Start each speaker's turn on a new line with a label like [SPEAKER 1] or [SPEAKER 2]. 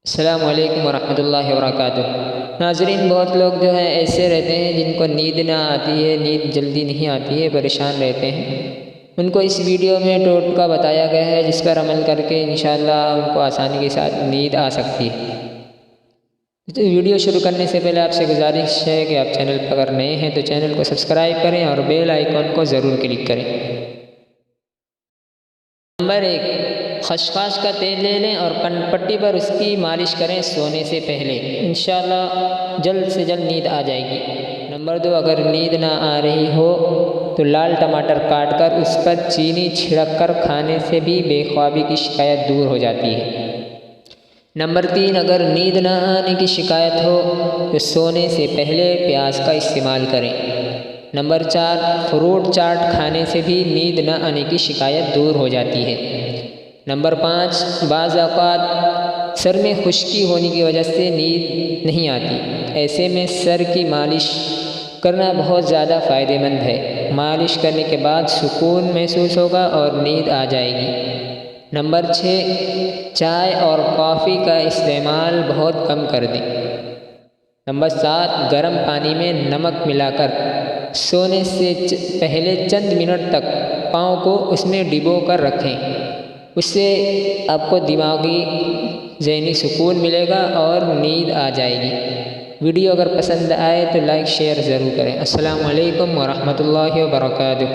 [SPEAKER 1] السلام علیکم ورحمۃ اللہ وبرکاتہ۔ ناظرین، بہت لوگ جو ہیں ایسے رہتے ہیں جن کو نیند نہ آتی ہے، نیند جلدی نہیں آتی ہے، پریشان رہتے ہیں۔ ان کو اس ویڈیو میں ٹوٹکا بتایا گیا ہے جس پر عمل کر کے انشاءاللہ ان کو آسانی کے ساتھ نیند آ سکتی ہے۔ تو ویڈیو شروع کرنے سے پہلے آپ سے گزارش ہے کہ آپ چینل پر اگر نئے ہیں تو چینل کو سبسکرائب کریں اور بیل آئیکن کو ضرور کلک کریں۔ نمبر 1، خشخاش کا تیل لے لیں اور کن پٹی پر اس کی مالش کریں سونے سے پہلے، انشاءاللہ جلد سے جلد نیند آ جائے گی۔ نمبر 2، اگر نیند نہ آ رہی ہو تو لال ٹماٹر کاٹ کر اس پر چینی چھڑک کر کھانے سے بھی بے خوابی کی شکایت دور ہو جاتی ہے۔ نمبر 3، اگر نیند نہ آنے کی شکایت ہو تو سونے سے پہلے پیاز کا استعمال کریں۔ نمبر 4، فروٹ چاٹ کھانے سے بھی نیند نہ آنے کی شکایت دور ہو جاتی ہے۔ نمبر 5، بعض اوقات سر میں خشکی ہونے کی وجہ سے نیند نہیں آتی، ایسے میں سر کی مالش کرنا بہت زیادہ فائدہ مند ہے۔ مالش کرنے کے بعد سکون محسوس ہوگا اور نیند آ جائے گی۔ نمبر 6، چائے اور کافی کا استعمال بہت کم کر دیں۔ نمبر 7، گرم پانی میں نمک ملا کر سونے سے پہلے چند منٹ تک پاؤں کو اس میں ڈبو کر رکھیں، اس سے آپ کو دماغی ذہنی سکون ملے گا اور نیند آ جائے گی۔ ویڈیو اگر پسند آئے تو لائک شیئر ضرور کریں۔ السلام علیکم ورحمۃ اللہ وبرکاتہ۔